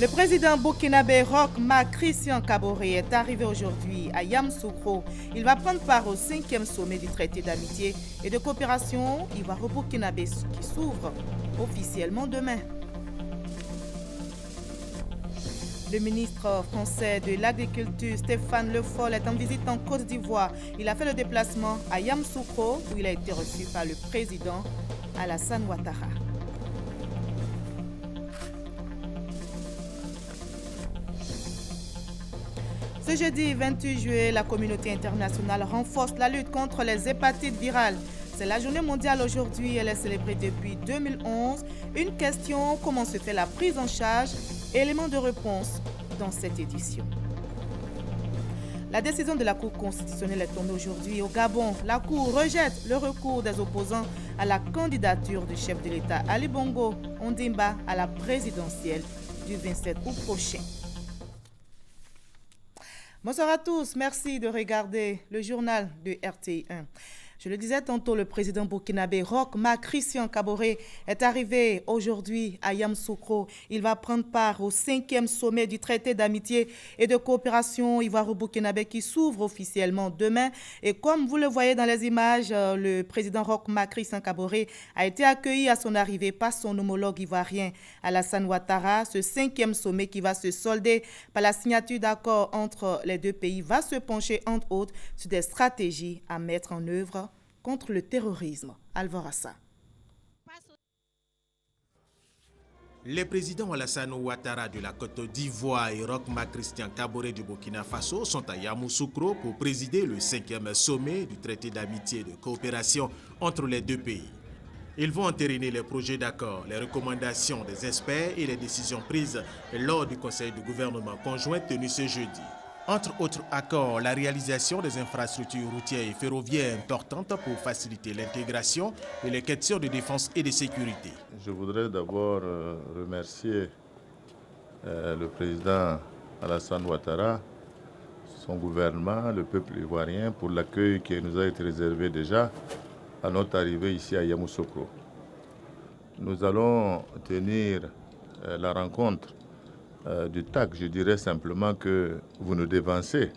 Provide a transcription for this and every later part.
Le président burkinabé Roch Marc Christian Kaboré est arrivé aujourd'hui à Yamoussoukro. Il va prendre part au 5e sommet du traité d'amitié et de coopération ivoiro-burkinabé qui s'ouvre officiellement demain. Le ministre français de l'Agriculture, Stéphane Le Foll, est en visite en Côte d'Ivoire. Il a fait le déplacement à Yamoussoukro où il a été reçu par le président Alassane Ouattara. Ce jeudi 28 juillet, la communauté internationale renforce la lutte contre les hépatites virales. C'est la journée mondiale aujourd'hui, elle est célébrée depuis 2011. Une question, comment se fait la prise en charge? Élément de réponse dans cette édition. La décision de la Cour constitutionnelle est tombée aujourd'hui au Gabon. La Cour rejette le recours des opposants à la candidature du chef de l'État Ali Bongo Ondimba à la présidentielle du 27 août prochain. Bonsoir à tous, merci de regarder le journal de RTI1. Je le disais tantôt, le président burkinabé Roch Marc Christian Kaboré est arrivé aujourd'hui à Yamoussoukro. Il va prendre part au 5e sommet du traité d'amitié et de coopération ivoiro-burkinabé qui s'ouvre officiellement demain. Et comme vous le voyez dans les images, le président Roch Marc Christian Kaboré a été accueilli à son arrivée par son homologue ivoirien Alassane Ouattara. Ce 5e sommet qui va se solder par la signature d'accords entre les deux pays va se pencher entre autres sur des stratégies à mettre en œuvre contre le terrorisme. Alvarassa. Les présidents Alassane Ouattara de la Côte d'Ivoire et Roch Marc Christian Kaboré du Burkina Faso sont à Yamoussoukro pour présider le 5e sommet du traité d'amitié et de coopération entre les deux pays. Ils vont entériner les projets d'accord, les recommandations des experts et les décisions prises lors du conseil de gouvernement conjoint tenu ce jeudi. Entre autres accords, la réalisation des infrastructures routières et ferroviaires importantes pour faciliter l'intégration et les questions de défense et de sécurité. Je voudrais d'abord remercier le président Alassane Ouattara, son gouvernement, le peuple ivoirien pour l'accueil qui nous a été réservé déjà à notre arrivée ici à Yamoussoukro. Nous allons tenir la rencontre du TAC. Je dirais simplement que vous nous dévancez,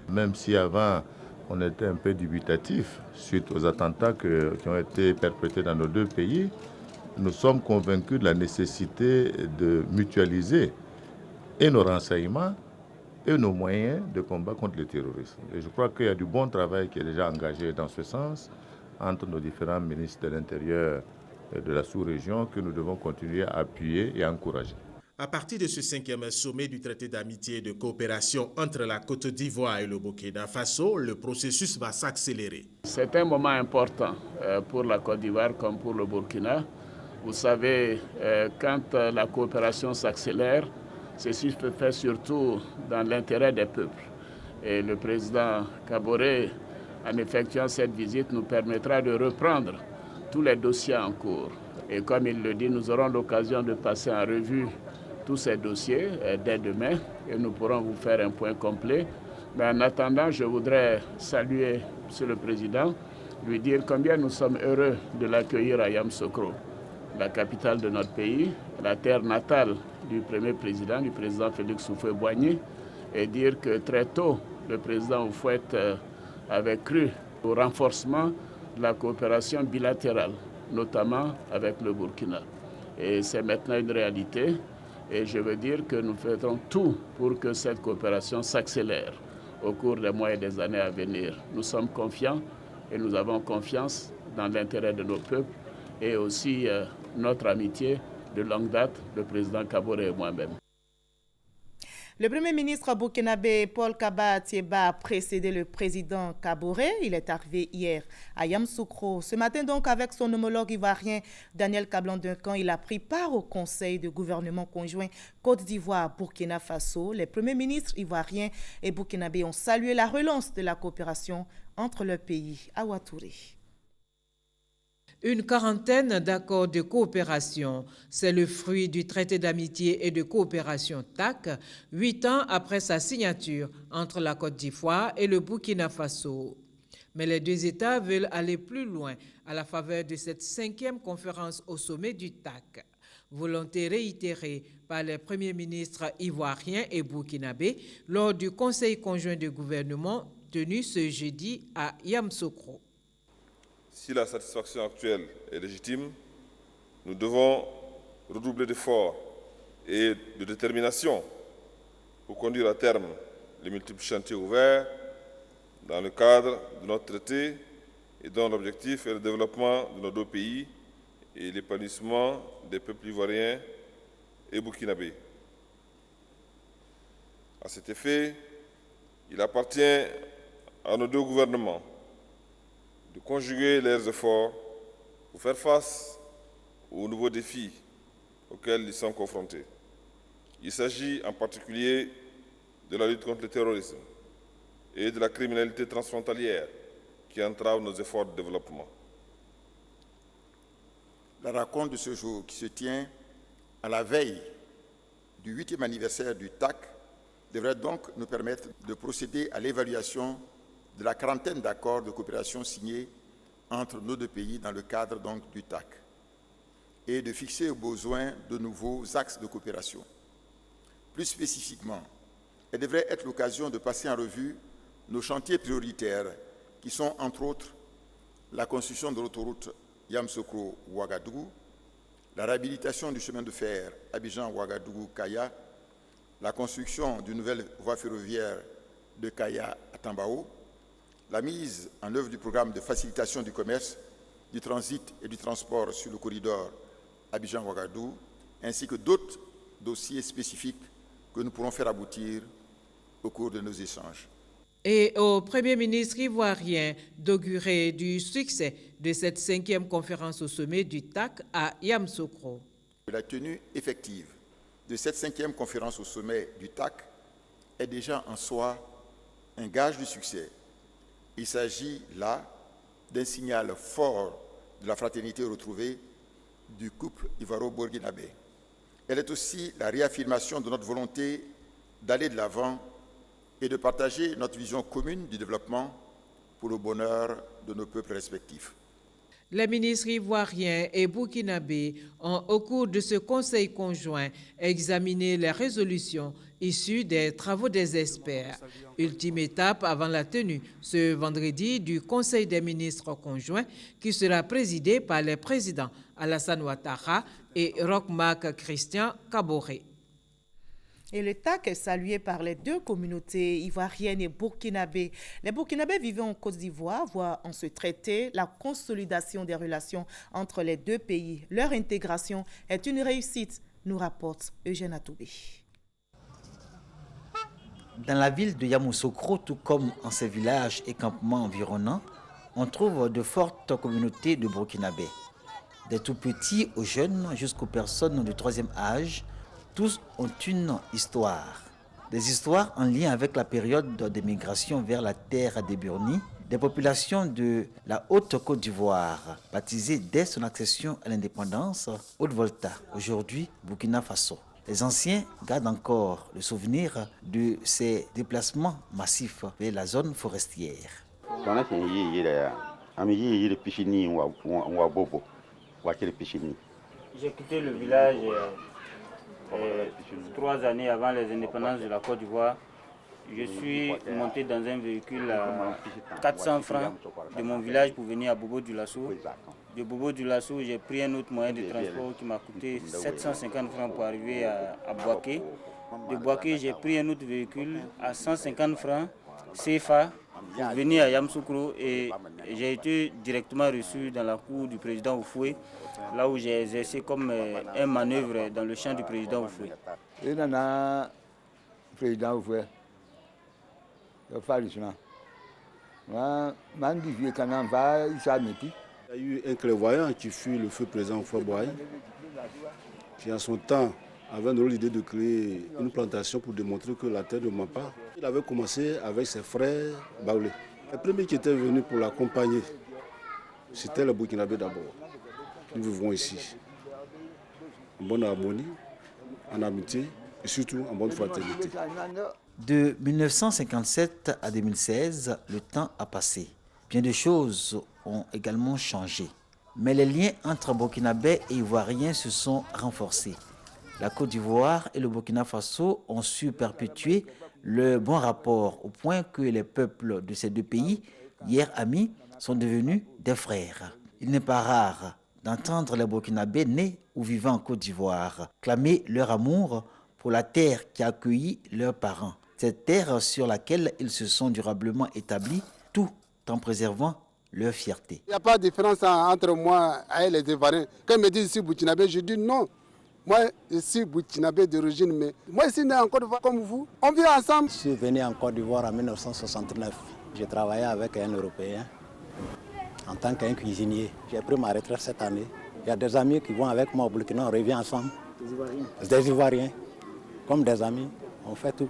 même si avant on était un peu dubitatif suite aux attentats qui ont été perpétrés dans nos deux pays. Nous sommes convaincus de la nécessité de mutualiser et nos renseignements et nos moyens de combat contre le terrorisme. Et je crois qu'il y a du bon travail qui est déjà engagé dans ce sens entre nos différents ministres de l'Intérieur et de la sous-région que nous devons continuer à appuyer et à encourager. À partir de ce 5e sommet du traité d'amitié et de coopération entre la Côte d'Ivoire et le Burkina Faso, le processus va s'accélérer. C'est un moment important pour la Côte d'Ivoire comme pour le Burkina. Vous savez, quand la coopération s'accélère, ceci se fait surtout dans l'intérêt des peuples. Et le président Kaboré, en effectuant cette visite, nous permettra de reprendre tous les dossiers en cours. Et comme il le dit, nous aurons l'occasion de passer en revue tous ces dossiers dès demain et nous pourrons vous faire un point complet. Mais en attendant, je voudrais saluer M. le Président, lui dire combien nous sommes heureux de l'accueillir à Yamoussoukro, la capitale de notre pays, la terre natale du premier président, du président Félix Houphouët-Boigny, et dire que très tôt, le président Houphouët avait cru au renforcement de la coopération bilatérale, notamment avec le Burkina. Et c'est maintenant une réalité. Et je veux dire que nous faisons tout pour que cette coopération s'accélère au cours des mois et des années à venir. Nous sommes confiants et nous avons confiance dans l'intérêt de nos peuples et aussi notre amitié de longue date, le président Kaboré et moi-même. Le premier ministre burkinabé Paul Kaba Thiéba a précédé le président Kaboré. Il est arrivé hier à Yamoussoukro. Ce matin donc, avec son homologue ivoirien Daniel Kablan-Duncan, il a pris part au conseil de gouvernement conjoint Côte d'Ivoire-Burkina Faso. Les premiers ministres ivoiriens et burkinabés ont salué la relance de la coopération entre leurs pays. À Ouattouré. Une quarantaine d'accords de coopération. C'est le fruit du traité d'amitié et de coopération TAC, 8 ans après sa signature entre la Côte d'Ivoire et le Burkina Faso. Mais les deux États veulent aller plus loin à la faveur de cette 5e conférence au sommet du TAC. Volonté réitérée par les premiers ministres ivoiriens et burkinabés lors du Conseil conjoint de gouvernement tenu ce jeudi à Yamoussoukro. Si la satisfaction actuelle est légitime, nous devons redoubler d'efforts et de détermination pour conduire à terme les multiples chantiers ouverts dans le cadre de notre traité et dont l'objectif est le développement de nos deux pays et l'épanouissement des peuples ivoiriens et burkinabés. À cet effet, il appartient à nos deux gouvernements de conjuguer leurs efforts pour faire face aux nouveaux défis auxquels ils sont confrontés. Il s'agit en particulier de la lutte contre le terrorisme et de la criminalité transfrontalière qui entrave nos efforts de développement. La rencontre de ce jour, qui se tient à la veille du 8e anniversaire du TAC, devrait donc nous permettre de procéder à l'évaluation de la quarantaine d'accords de coopération signés entre nos deux pays dans le cadre donc du TAC et de fixer au besoin de nouveaux axes de coopération. Plus spécifiquement, elle devrait être l'occasion de passer en revue nos chantiers prioritaires qui sont entre autres la construction de l'autoroute Yamoussoukro-Ouagadougou, la réhabilitation du chemin de fer Abidjan-Ouagadougou-Kaya, la construction d'une nouvelle voie ferroviaire de Kaya à Tambao, la mise en œuvre du programme de facilitation du commerce, du transit et du transport sur le corridor Abidjan-Ouagadougou, ainsi que d'autres dossiers spécifiques que nous pourrons faire aboutir au cours de nos échanges. Et au Premier ministre ivoirien d'augurer du succès de cette 5e conférence au sommet du TAC à Yamoussoukro. La tenue effective de cette 5e conférence au sommet du TAC est déjà en soi un gage de succès. Il s'agit là d'un signal fort de la fraternité retrouvée du couple ivoiro-burkinabé. Elle est aussi la réaffirmation de notre volonté d'aller de l'avant et de partager notre vision commune du développement pour le bonheur de nos peuples respectifs. Les ministres ivoiriens et burkinabés ont, au cours de ce conseil conjoint, examiné les résolutions issues des travaux des experts. Ultime étape avant la tenue, ce vendredi, du Conseil des ministres conjoints qui sera présidé par les présidents Alassane Ouattara et Roch Marc Christian Kaboré. Et le TAC est salué par les deux communautés ivoiriennes et burkinabées. Les burkinabés vivant en Côte d'Ivoire voient en ce traité la consolidation des relations entre les deux pays. Leur intégration est une réussite, nous rapporte Eugène Atoubé. Dans la ville de Yamoussoukro, tout comme en ses villages et campements environnants, on trouve de fortes communautés de burkinabés. Des tout petits aux jeunes jusqu'aux personnes du 3e âge, tous ont une histoire. Des histoires en lien avec la période de migration vers la terre des Burnis, des populations de la Haute-Côte d'Ivoire, baptisées dès son accession à l'indépendance, Haute-Volta, aujourd'hui Burkina Faso. Les anciens gardent encore le souvenir de ces déplacements massifs vers la zone forestière. J'ai quitté le village 3 années avant les indépendances de la Côte d'Ivoire. Je suis monté dans un véhicule à 400 francs de mon village pour venir à Bobo-Dioulasso. De Bobo-Dioulasso, j'ai pris un autre moyen de transport qui m'a coûté 750 francs pour arriver à Boaké. De Boaké, j'ai pris un autre véhicule à 150 francs CFA pour venir à Yamoussoukro et j'ai été directement reçu dans la cour du président Oufoué, là où j'ai exercé comme un manœuvre dans le champ du président Oufoué. Il y a eu un clairvoyant qui fut le feu président Oufoué, qui en son temps avait l'idée de créer une plantation pour démontrer que la terre ne ment pas. Il avait commencé avec ses frères Baoulé. Le premier qui était venu pour l'accompagner, c'était le Burkinabé d'abord. Nous vivons ici, en bonne harmonie, en amitié et surtout en bonne fraternité. De 1957 à 2016, le temps a passé. Bien de choses ont également changé. Mais les liens entre Burkinabés et Ivoiriens se sont renforcés. La Côte d'Ivoire et le Burkina Faso ont su perpétuer le bon rapport au point que les peuples de ces deux pays, hier amis, sont devenus des frères. Il n'est pas rare d'entendre les Burkinabés nés ou vivant en Côte d'Ivoire clamer leur amour pour la terre qui a accueilli leurs parents. Cette terre sur laquelle ils se sont durablement établis, tout en préservant leur fierté. Il n'y a pas de différence entre moi et les Ivoiriens. Quand ils me disent ici Burkinabé, je dis non. Moi, je suis Burkinabé d'origine, mais moi, je suis né en Côte d'Ivoire comme vous. On vit ensemble. Je suis venu en Côte d'Ivoire en 1969. J'ai travaillé avec un Européen en tant qu'un cuisinier. J'ai pris ma retraite cette année. Il y a des amis qui vont avec moi au Burkina, on revient ensemble. Des Ivoiriens. Des Ivoiriens. Comme des amis, on fait tout.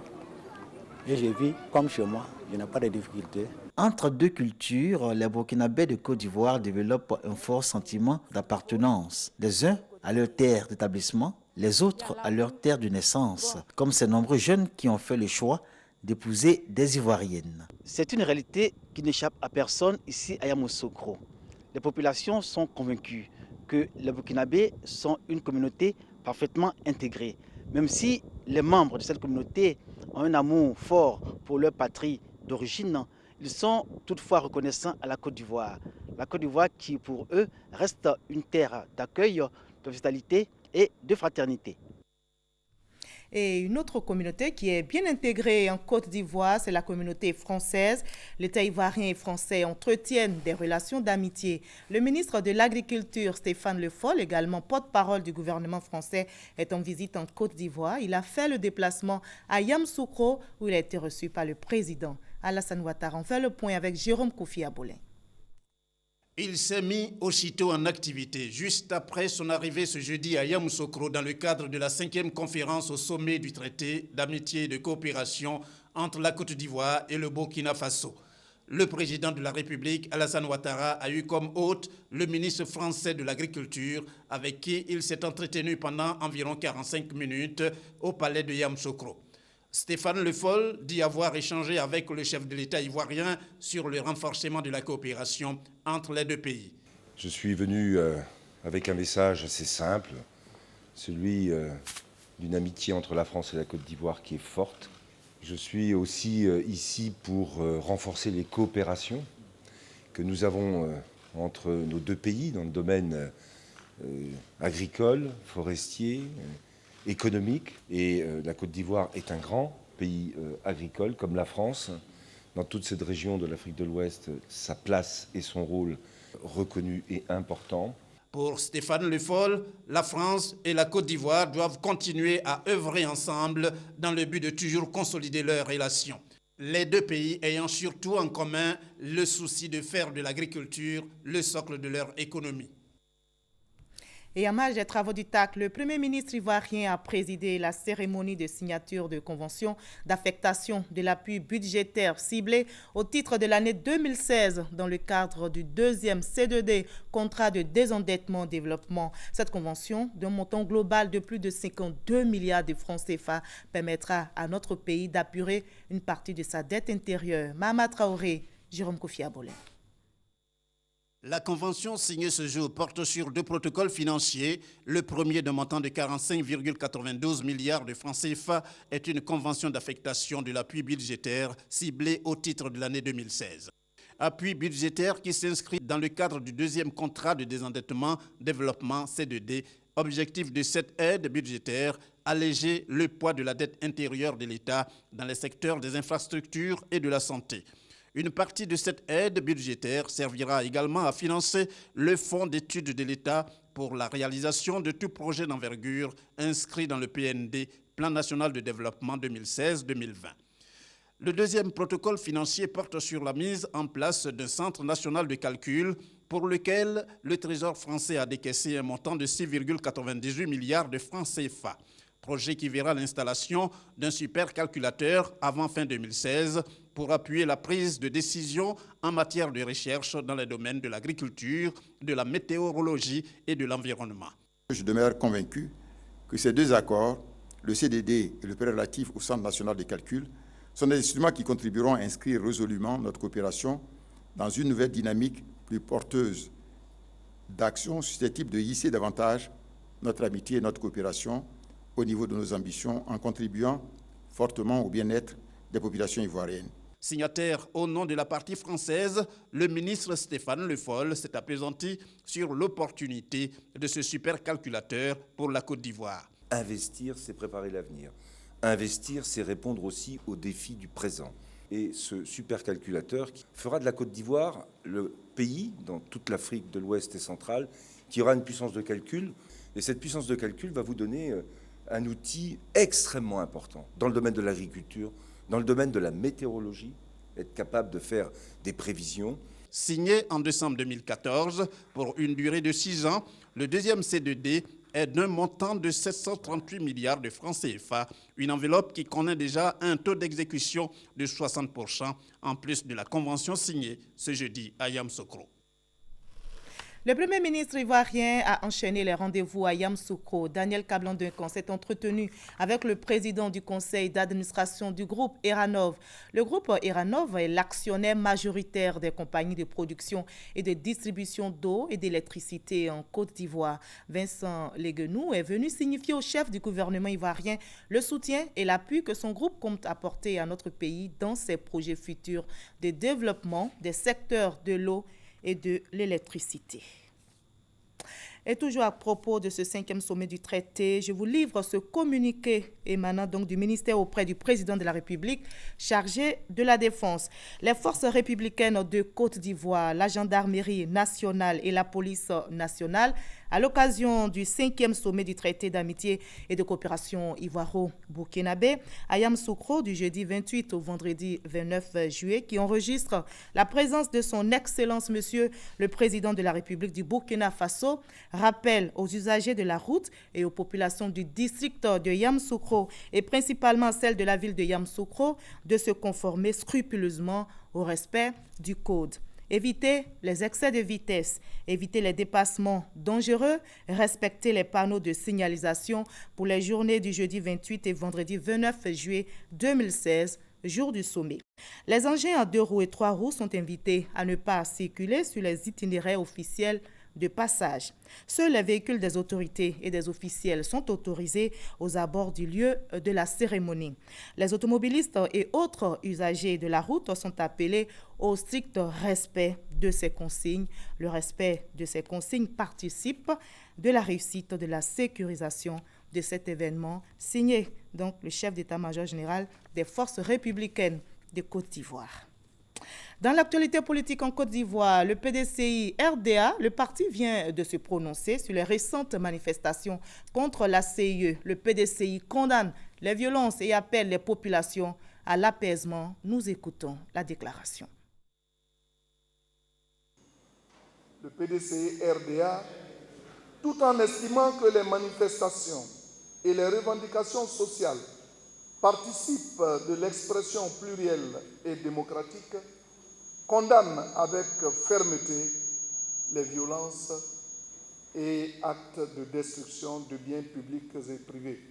Et je vis comme chez moi, je n'ai pas de difficultés. Entre deux cultures, les Burkinabés de Côte d'Ivoire développent un fort sentiment d'appartenance. Les uns à leur terre d'établissement, les autres à leur terre de naissance, comme ces nombreux jeunes qui ont fait le choix d'épouser des Ivoiriennes. C'est une réalité qui n'échappe à personne ici à Yamoussoukro. Les populations sont convaincues que les Burkinabés sont une communauté parfaitement intégrée, même si les membres de cette communauté ont un amour fort pour leur patrie d'origine. Ils sont toutefois reconnaissants à la Côte d'Ivoire. La Côte d'Ivoire qui, pour eux, reste une terre d'accueil, d'hospitalité et de fraternité. Et une autre communauté qui est bien intégrée en Côte d'Ivoire, c'est la communauté française. L'État ivoirien et français entretiennent des relations d'amitié. Le ministre de l'Agriculture, Stéphane Le Foll, également porte-parole du gouvernement français, est en visite en Côte d'Ivoire. Il a fait le déplacement à Yamoussoukro où il a été reçu par le président Alassane Ouattara. On fait le point avec Jérôme Koufi Abolin. Il s'est mis aussitôt en activité, juste après son arrivée ce jeudi à Yamoussoukro dans le cadre de la 5e conférence au sommet du traité d'amitié et de coopération entre la Côte d'Ivoire et le Burkina Faso. Le président de la République, Alassane Ouattara, a eu comme hôte le ministre français de l'Agriculture, avec qui il s'est entretenu pendant environ 45 minutes au palais de Yamoussoukro. Stéphane Le Foll dit avoir échangé avec le chef de l'État ivoirien sur le renforcement de la coopération entre les deux pays. Je suis venu avec un message assez simple, celui d'une amitié entre la France et la Côte d'Ivoire qui est forte. Je suis aussi ici pour renforcer les coopérations que nous avons entre nos deux pays dans le domaine agricole, forestier, économique. Et la Côte d'Ivoire est un grand pays agricole comme la France. Dans toute cette région de l'Afrique de l'Ouest, sa place et son rôle reconnus et importants. Pour Stéphane Le Foll, la France et la Côte d'Ivoire doivent continuer à œuvrer ensemble dans le but de toujours consolider leurs relations. Les deux pays ayant surtout en commun le souci de faire de l'agriculture le socle de leur économie. Et en marge des travaux du TAC, le Premier ministre ivoirien a présidé la cérémonie de signature de convention d'affectation de l'appui budgétaire ciblé au titre de l'année 2016 dans le cadre du deuxième C2D, contrat de désendettement-développement. Cette convention, d'un montant global de plus de 52 milliards de francs CFA, permettra à notre pays d'apurer une partie de sa dette intérieure. Mahama Traoré, Jérôme Koufi Abolin. La convention signée ce jour porte sur deux protocoles financiers. Le premier, d'un montant de 45,92 milliards de francs CFA, est une convention d'affectation de l'appui budgétaire ciblé au titre de l'année 2016. Appui budgétaire qui s'inscrit dans le cadre du deuxième contrat de désendettement-développement C2D. Objectif de cette aide budgétaire, alléger le poids de la dette intérieure de l'État dans les secteurs des infrastructures et de la santé. Une partie de cette aide budgétaire servira également à financer le fonds d'études de l'État pour la réalisation de tout projet d'envergure inscrit dans le PND, Plan national de développement 2016-2020. Le deuxième protocole financier porte sur la mise en place d'un centre national de calcul pour lequel le Trésor français a décaissé un montant de 6,98 milliards de francs CFA. Projet qui verra l'installation d'un supercalculateur avant fin 2016 pour appuyer la prise de décision en matière de recherche dans les domaines de l'agriculture, de la météorologie et de l'environnement. Je demeure convaincu que ces deux accords, le CDD et le prêt relatif au Centre national de calcul, sont des instruments qui contribueront à inscrire résolument notre coopération dans une nouvelle dynamique plus porteuse d'actions susceptibles de hisser davantage notre amitié et notre coopération au niveau de nos ambitions en contribuant fortement au bien-être des populations ivoiriennes. Signataire au nom de la partie française, le ministre Stéphane Le Foll s'est appesanti sur l'opportunité de ce supercalculateur pour la Côte d'Ivoire. Investir, c'est préparer l'avenir. Investir, c'est répondre aussi aux défis du présent. Et ce supercalculateur fera de la Côte d'Ivoire le pays, dans toute l'Afrique de l'Ouest et centrale, qui aura une puissance de calcul. Et cette puissance de calcul va vous donner un outil extrêmement important dans le domaine de l'agriculture, dans le domaine de la météorologie, être capable de faire des prévisions. Signé en décembre 2014 pour une durée de 6 ans, le deuxième C2D est d'un montant de 738 milliards de francs CFA, une enveloppe qui connaît déjà un taux d'exécution de 60%, en plus de la convention signée ce jeudi à Yamoussoukro. Le Premier ministre ivoirien a enchaîné les rendez-vous à Yamoussoukro. Daniel Kablan-Duncan s'est entretenu avec le président du conseil d'administration du groupe Eranov. Le groupe Eranov est l'actionnaire majoritaire des compagnies de production et de distribution d'eau et d'électricité en Côte d'Ivoire. Vincent Leguenou est venu signifier au chef du gouvernement ivoirien le soutien et l'appui que son groupe compte apporter à notre pays dans ses projets futurs de développement des secteurs de l'eau et de l'électricité. Et toujours à propos de ce 5e sommet du traité, je vous livre ce communiqué émanant donc du ministère auprès du président de la République chargé de la défense. Les forces républicaines de Côte d'Ivoire, la gendarmerie nationale et la police nationale, à l'occasion du 5e sommet du traité d'amitié et de coopération ivoiro-burkinabé à Yamoussoukro du jeudi 28 au vendredi 29 juillet, qui enregistre la présence de son Excellence Monsieur le Président de la République du Burkina Faso, rappelle aux usagers de la route et aux populations du district de Yamoussoukro et principalement celles de la ville de Yamoussoukro de se conformer scrupuleusement au respect du code. Éviter les excès de vitesse, éviter les dépassements dangereux, respecter les panneaux de signalisation pour les journées du jeudi 28 et vendredi 29 juillet 2016, jour du sommet. Les engins à 2 roues et 3 roues sont invités à ne pas circuler sur les itinéraires officiels de passage. Seuls les véhicules des autorités et des officiels sont autorisés aux abords du lieu de la cérémonie. Les automobilistes et autres usagers de la route sont appelés au strict respect de ces consignes. Le respect de ces consignes participe de la réussite de la sécurisation de cet événement, signé donc le chef d'état-major général des forces républicaines de Côte d'Ivoire. Dans l'actualité politique en Côte d'Ivoire, le PDCI-RDA, le parti vient de se prononcer sur les récentes manifestations contre la CIE. Le PDCI condamne les violences et appelle les populations à l'apaisement. Nous écoutons la déclaration. Le PDCI-RDA, tout en estimant que les manifestations et les revendications sociales participent de l'expression plurielle et démocratique, condamne avec fermeté les violences et actes de destruction de biens publics et privés.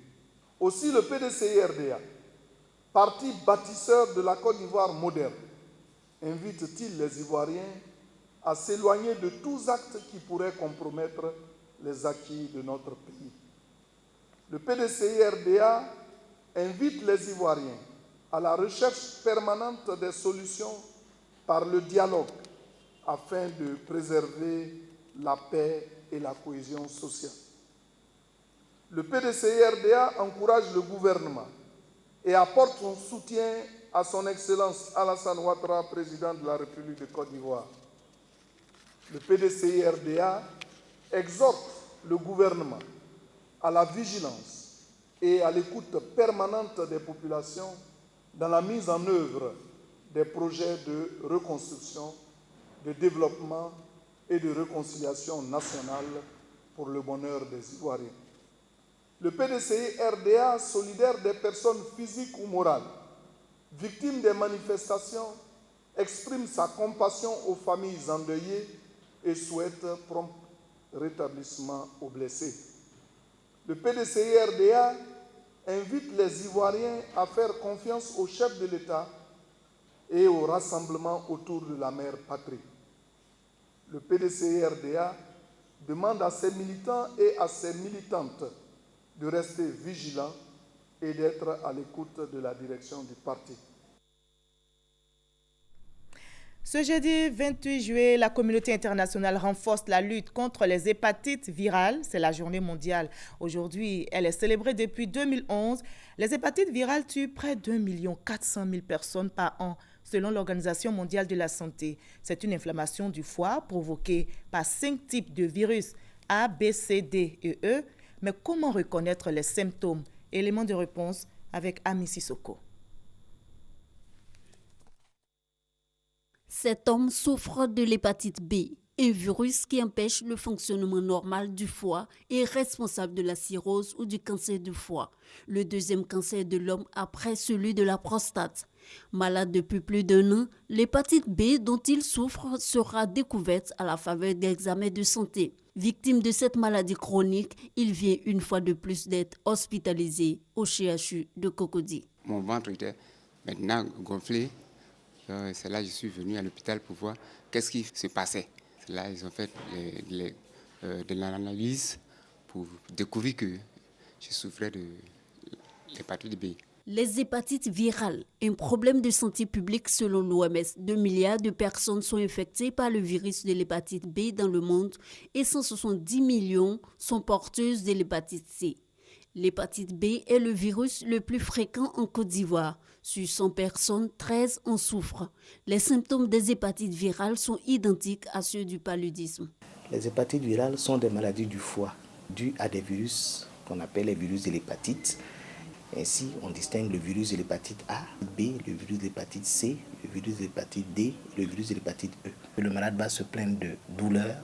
Aussi, le PDCI-RDA, parti bâtisseur de la Côte d'Ivoire moderne, invite-t-il les Ivoiriens à s'éloigner de tous actes qui pourraient compromettre les acquis de notre pays. Le PDCI-RDA invite les Ivoiriens à la recherche permanente des solutions par le dialogue afin de préserver la paix et la cohésion sociale. Le PDCI-RDA encourage le gouvernement et apporte son soutien à son Excellence Alassane Ouattara, président de la République de Côte d'Ivoire. Le PDCI-RDA exhorte le gouvernement à la vigilance et à l'écoute permanente des populations dans la mise en œuvre des projets de reconstruction, de développement et de réconciliation nationale pour le bonheur des Ivoiriens. Le PDCI-RDA, solidaire des personnes physiques ou morales, victimes des manifestations, exprime sa compassion aux familles endeuillées et souhaite prompt rétablissement aux blessés. Le PDCI-RDA invite les Ivoiriens à faire confiance au chef de l'État et au rassemblement autour de la mère patrie. Le PDCI-RDA demande à ses militants et à ses militantes de rester vigilants et d'être à l'écoute de la direction du parti. Ce jeudi 28 juillet, la communauté internationale renforce la lutte contre les hépatites virales. C'est la journée mondiale. Aujourd'hui, elle est célébrée depuis 2011. Les hépatites virales tuent près d'1 400 000 personnes par an, selon l'Organisation mondiale de la santé. C'est une inflammation du foie provoquée par 5 types de virus A, B, C, D et E. Mais comment reconnaître les symptômes? Élément de réponse avec Ami Sissoko. Cet homme souffre de l'hépatite B, un virus qui empêche le fonctionnement normal du foie et est responsable de la cirrhose ou du cancer du foie, le deuxième cancer de l'homme après celui de la prostate. Malade depuis plus d'1 an, l'hépatite B dont il souffre sera découverte à la faveur d'examens de santé. Victime de cette maladie chronique, il vient une fois de plus d'être hospitalisé au CHU de Cocody. Mon ventre était maintenant gonflé. C'est là que je suis venu à l'hôpital pour voir qu'est-ce qui se passait. C'est là qu'ils ont fait de l'analyse pour découvrir que je souffrais de l'hépatite B. Les hépatites virales, un problème de santé publique selon l'OMS. 2 milliards de personnes sont infectées par le virus de l'hépatite B dans le monde et 170 millions sont porteuses de l'hépatite C. L'hépatite B est le virus le plus fréquent en Côte d'Ivoire. Sur 100 personnes, 13 en souffrent. Les symptômes des hépatites virales sont identiques à ceux du paludisme. Les hépatites virales sont des maladies du foie dues à des virus qu'on appelle les virus de l'hépatite. Ainsi, on distingue le virus de l'hépatite A, B, le virus de l'hépatite C, le virus de l'hépatite D et le virus de l'hépatite E. Le malade va se plaindre de douleurs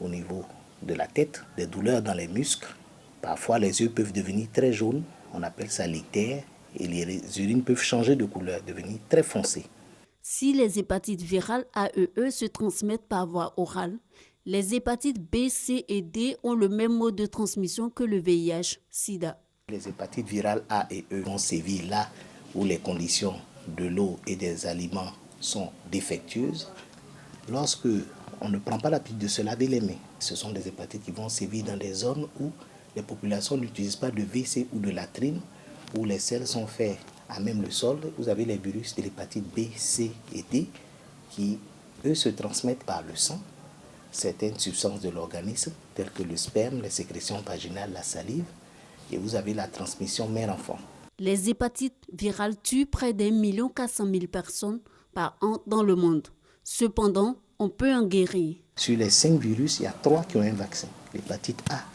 au niveau de la tête, des douleurs dans les muscles. Parfois, les yeux peuvent devenir très jaunes, on appelle ça l'ictère, et les urines peuvent changer de couleur, devenir très foncées. Si les hépatites virales AEE se transmettent par voie orale, les hépatites B, C et D ont le même mode de transmission que le VIH-Sida. Les hépatites virales A et E vont sévir là où les conditions de l'eau et des aliments sont défectueuses. Lorsque on ne prend pas l'habitude de se laver les mains, ce sont des hépatites qui vont sévir dans des zones où les populations n'utilisent pas de WC ou de latrine, où les selles sont faits à même le sol. Vous avez les virus de l'hépatite B, C et D qui, eux, se transmettent par le sang, certaines substances de l'organisme, telles que le sperme, les sécrétions vaginales, la salive, et vous avez la transmission mère-enfant. Les hépatites virales tuent près d'1 400 000 personnes par an dans le monde. Cependant, on peut en guérir. Sur les 5 virus, il y a 3 qui ont un vaccin. L'hépatite A,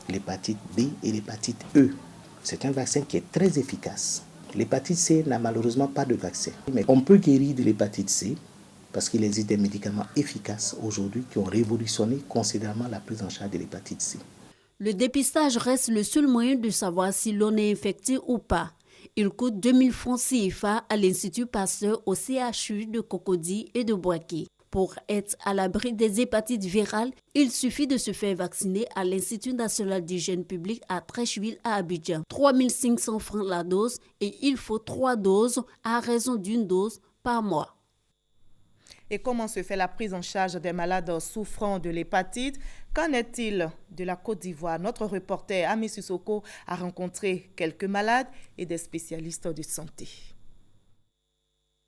l'hépatite B et l'hépatite E. C'est un vaccin qui est très efficace. L'hépatite C n'a malheureusement pas de vaccin. Mais on peut guérir de l'hépatite C parce qu'il existe des médicaments efficaces aujourd'hui qui ont révolutionné considérablement la prise en charge de l'hépatite C. Le dépistage reste le seul moyen de savoir si l'on est infecté ou pas. Il coûte 2 000 francs CFA à l'Institut Pasteur au CHU de Cocody et de Boaké. Pour être à l'abri des hépatites virales, il suffit de se faire vacciner à l'Institut national d'hygiène publique à Treichville à Abidjan. 3 500 francs la dose et il faut 3 doses à raison d'une dose par mois. Et comment se fait la prise en charge des malades souffrant de l'hépatite? Qu'en est-il de la Côte d'Ivoire? Notre reporter Ami Sissoko a rencontré quelques malades et des spécialistes de santé.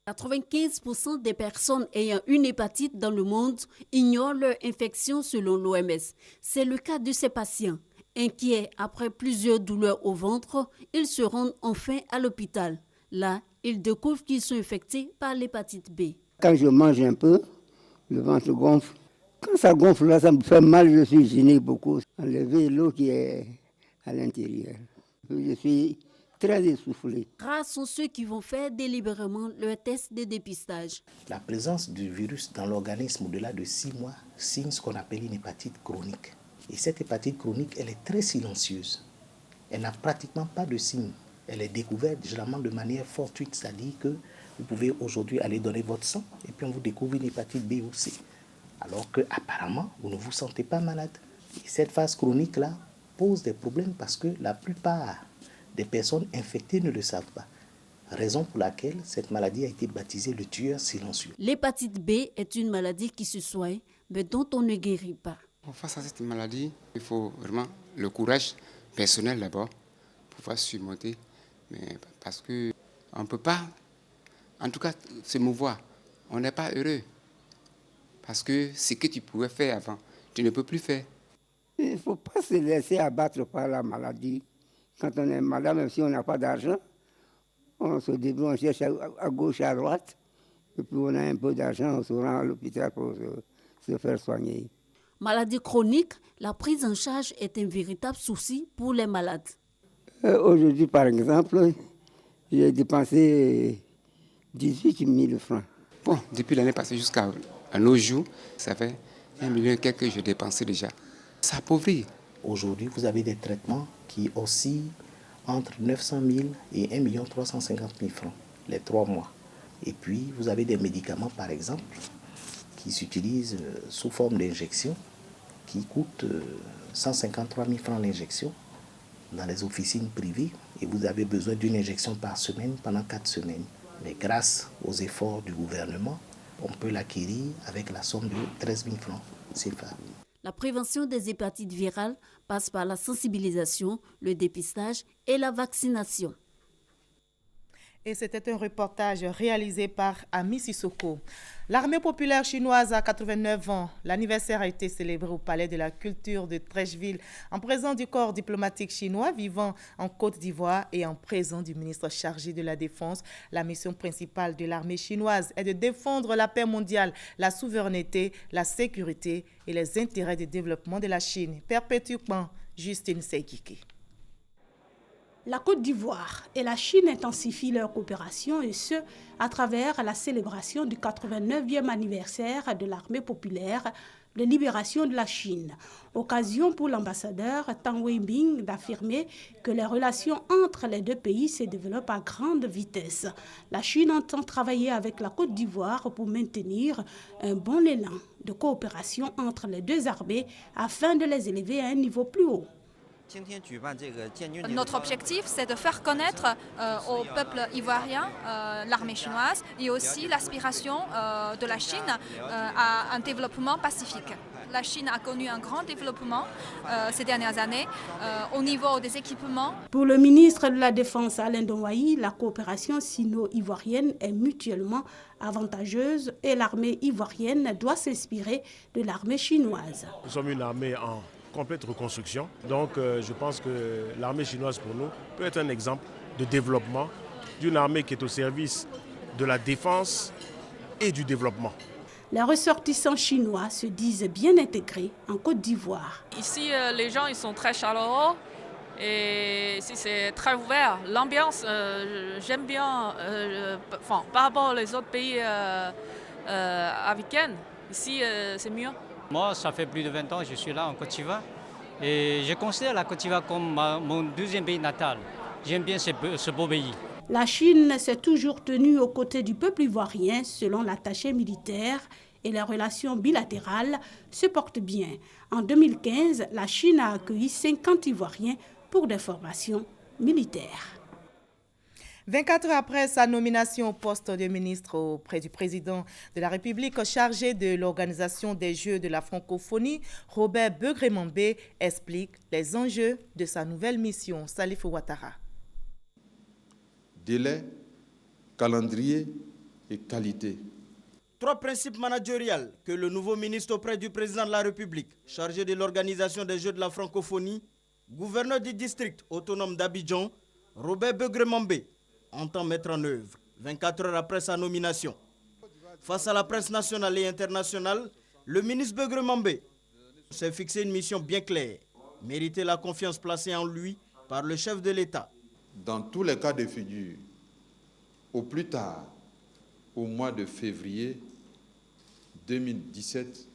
95% des personnes ayant une hépatite dans le monde ignorent leur infection selon l'OMS. C'est le cas de ces patients. Inquiets après plusieurs douleurs au ventre, ils se rendent enfin à l'hôpital. Là, ils découvrent qu'ils sont infectés par l'hépatite B. Quand je mange un peu, le ventre gonfle. Quand ça gonfle, là, ça me fait mal, je suis gêné beaucoup. Enlever l'eau qui est à l'intérieur. Je suis très essoufflé. Rares sont ceux qui vont faire délibérément leur test de dépistage. La présence du virus dans l'organisme au-delà de 6 mois signe ce qu'on appelle une hépatite chronique. Et cette hépatite chronique, elle est très silencieuse. Elle n'a pratiquement pas de signes. Elle est découverte généralement de manière fortuite, c'est-à-dire que vous pouvez aujourd'hui aller donner votre sang et puis on vous découvre une hépatite B ou C. Alors qu'apparemment, vous ne vous sentez pas malade. Et cette phase chronique-là pose des problèmes parce que la plupart des personnes infectées ne le savent pas. Raison pour laquelle cette maladie a été baptisée le tueur silencieux. L'hépatite B est une maladie qui se soigne, mais dont on ne guérit pas. Face à cette maladie, il faut vraiment le courage personnel d'abord pour pouvoir surmonter. Mais parce qu'on ne peut pas, en tout cas, se mouvoir. On n'est pas heureux. Parce que ce que tu pouvais faire avant, tu ne peux plus faire. Il ne faut pas se laisser abattre par la maladie. Quand on est malade, même si on n'a pas d'argent, on se débrouille, on cherche à gauche, à droite. Et puis on a un peu d'argent, on se rend à l'hôpital pour se faire soigner. Maladie chronique, la prise en charge est un véritable souci pour les malades. Aujourd'hui, par exemple, j'ai dépensé 18 000 francs. Bon, depuis l'année passée jusqu'à nos jours, ça fait 1 million et quelques que je dépensais déjà. Ça appauvrit. Aujourd'hui, vous avez des traitements qui oscillent entre 900 000 et 1 350 000 francs, les 3 mois. Et puis, vous avez des médicaments, par exemple, qui s'utilisent sous forme d'injection, qui coûtent 153 000 francs l'injection dans les officines privées. Et vous avez besoin d'une injection par semaine pendant 4 semaines. Mais grâce aux efforts du gouvernement, on peut l'acquérir avec la somme de 13 000 francs CFA. La prévention des hépatites virales passe par la sensibilisation, le dépistage et la vaccination. Et c'était un reportage réalisé par Ami Sissoko. L'armée populaire chinoise a 89 ans. L'anniversaire a été célébré au Palais de la Culture de Trècheville en présence du corps diplomatique chinois vivant en Côte d'Ivoire et en présence du ministre chargé de la Défense. La mission principale de l'armée chinoise est de défendre la paix mondiale, la souveraineté, la sécurité et les intérêts de développement de la Chine. Perpétuellement, Justine Seikiki. La Côte d'Ivoire et la Chine intensifient leur coopération et ce, à travers la célébration du 89e anniversaire de l'armée populaire de libération de la Chine. Occasion pour l'ambassadeur Tang Weibing d'affirmer que les relations entre les deux pays se développent à grande vitesse. La Chine entend travailler avec la Côte d'Ivoire pour maintenir un bon élan de coopération entre les deux armées afin de les élever à un niveau plus haut. Notre objectif, c'est de faire connaître au peuple ivoirien l'armée chinoise et aussi l'aspiration de la Chine à un développement pacifique. La Chine a connu un grand développement ces dernières années au niveau des équipements. Pour le ministre de la Défense Alain Donwayi, la coopération sino-ivoirienne est mutuellement avantageuse et l'armée ivoirienne doit s'inspirer de l'armée chinoise. Nous sommes une armée en complète reconstruction. Donc je pense que l'armée chinoise pour nous peut être un exemple de développement d'une armée qui est au service de la défense et du développement. Les ressortissants chinois se disent bien intégrés en Côte d'Ivoire. Ici, les gens ils sont très chaleureux et ici c'est très ouvert. L'ambiance, j'aime bien par rapport aux autres pays africains. Ici, c'est mieux. Moi, ça fait plus de 20 ans que je suis là en Côte d'Ivoire et je considère la Côte d'Ivoire comme mon deuxième pays natal. J'aime bien ce beau pays. La Chine s'est toujours tenue aux côtés du peuple ivoirien selon l'attaché militaire et les relations bilatérales se portent bien. En 2015, la Chine a accueilli 50 Ivoiriens pour des formations militaires. 24 heures après sa nomination au poste de ministre auprès du président de la République chargé de l'organisation des Jeux de la francophonie, Robert Begremambé explique les enjeux de sa nouvelle mission. Salif Ouattara. Délai, calendrier et qualité. 3 principes managériels que le nouveau ministre auprès du président de la République chargé de l'organisation des Jeux de la francophonie, gouverneur du district autonome d'Abidjan, Robert Begremambé, entend mettre en œuvre 24 heures après sa nomination. Face à la presse nationale et internationale, le ministre Begremambé s'est fixé une mission bien claire, mériter la confiance placée en lui par le chef de l'État. Dans tous les cas de figure, au plus tard, au mois de février 2017,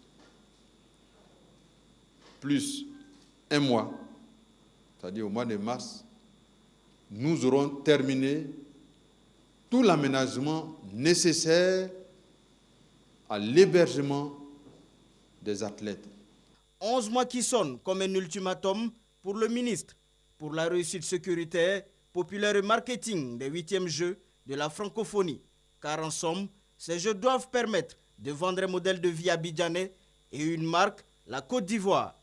plus un mois, c'est-à-dire au mois de mars, nous aurons terminé tout l'aménagement nécessaire à l'hébergement des athlètes. 11 mois qui sonnent comme un ultimatum pour le ministre, pour la réussite sécuritaire, populaire et marketing des 8e Jeux de la francophonie. Car en somme, ces Jeux doivent permettre de vendre un modèle de vie abidjanais et une marque la Côte d'Ivoire.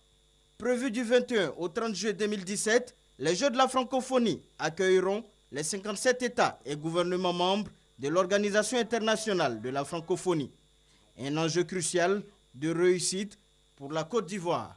Prévu du 21 au 30 juillet 2017, les Jeux de la francophonie accueilleront les 57 États et gouvernements membres de l'Organisation internationale de la francophonie. Un enjeu crucial de réussite pour la Côte d'Ivoire.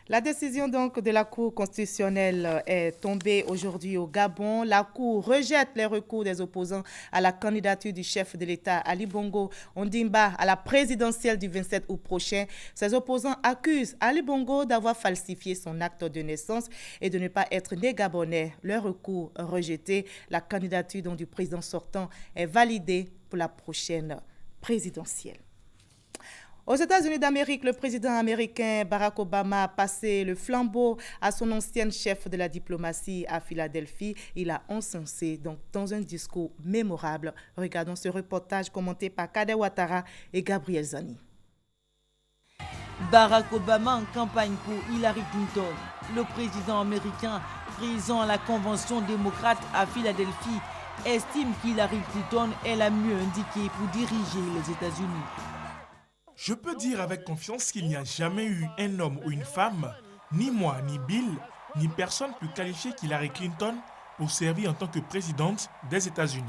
La décision donc de la Cour constitutionnelle est tombée aujourd'hui au Gabon. La Cour rejette les recours des opposants à la candidature du chef de l'État Ali Bongo Ondimba à la présidentielle du 27 août prochain. Ces opposants accusent Ali Bongo d'avoir falsifié son acte de naissance et de ne pas être né gabonais. Leur recours rejeté, la candidature donc du président sortant est validée pour la prochaine présidentielle. Aux États-Unis d'Amérique, le président américain Barack Obama a passé le flambeau à son ancienne chef de la diplomatie à Philadelphie. Il a encensé donc dans un discours mémorable. Regardons ce reportage commenté par Kader Ouattara et Gabriel Zani. Barack Obama en campagne pour Hillary Clinton. Le président américain présent à la convention démocrate à Philadelphie estime qu'Hillary Clinton est la mieux indiquée pour diriger les États-Unis. Je peux dire avec confiance qu'il n'y a jamais eu un homme ou une femme, ni moi, ni Bill, ni personne plus qualifié qu'Hillary Clinton pour servir en tant que présidente des États-Unis.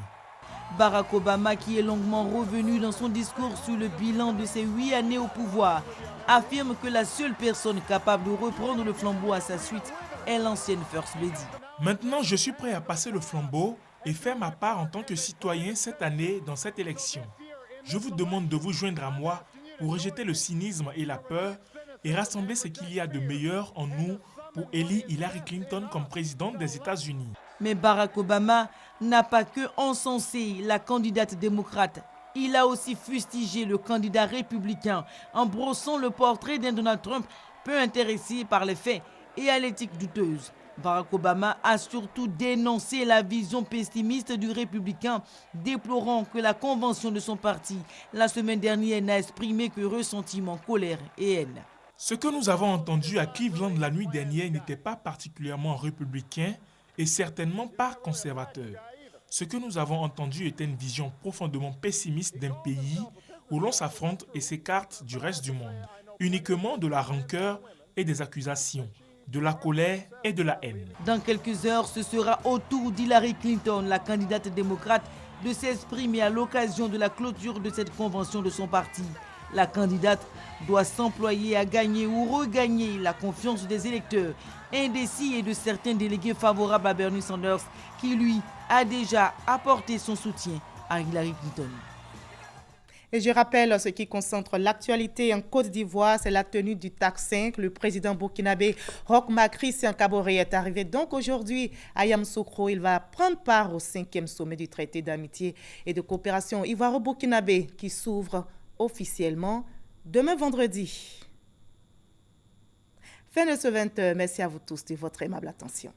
Barack Obama, qui est longuement revenu dans son discours sur le bilan de ses 8 années au pouvoir, affirme que la seule personne capable de reprendre le flambeau à sa suite est l'ancienne First Lady. Maintenant, je suis prêt à passer le flambeau et faire ma part en tant que citoyen cette année dans cette élection. Je vous demande de vous joindre à moi pour rejeter le cynisme et la peur et rassembler ce qu'il y a de meilleur en nous pour élire Hillary Clinton comme présidente des États-Unis. Mais Barack Obama n'a pas que encensé la candidate démocrate. Il a aussi fustigé le candidat républicain en brossant le portrait d'un Donald Trump peu intéressé par les faits et à l'éthique douteuse. Barack Obama a surtout dénoncé la vision pessimiste du républicain, déplorant que la convention de son parti la semaine dernière n'a exprimé que ressentiment, colère et haine. Ce que nous avons entendu à Cleveland la nuit dernière n'était pas particulièrement républicain et certainement pas conservateur. Ce que nous avons entendu était une vision profondément pessimiste d'un pays où l'on s'affronte et s'écarte du reste du monde. Uniquement de la rancœur et des accusations, de la colère et de la haine. Dans quelques heures, ce sera au tour d'Hillary Clinton, la candidate démocrate, de s'exprimer à l'occasion de la clôture de cette convention de son parti. La candidate doit s'employer à gagner ou regagner la confiance des électeurs indécis et de certains délégués favorables à Bernie Sanders, qui lui a déjà apporté son soutien à Hillary Clinton. Et je rappelle ce qui concentre l'actualité en Côte d'Ivoire, c'est la tenue du TAC 5. Le président burkinabé Roch Marc Christian Kaboré est arrivé donc aujourd'hui à Yamoussoukro. Il va prendre part au 5e sommet du traité d'amitié et de coopération ivoiro-burkinabé qui s'ouvre officiellement demain vendredi. Fin de ce 20h. Merci à vous tous de votre aimable attention.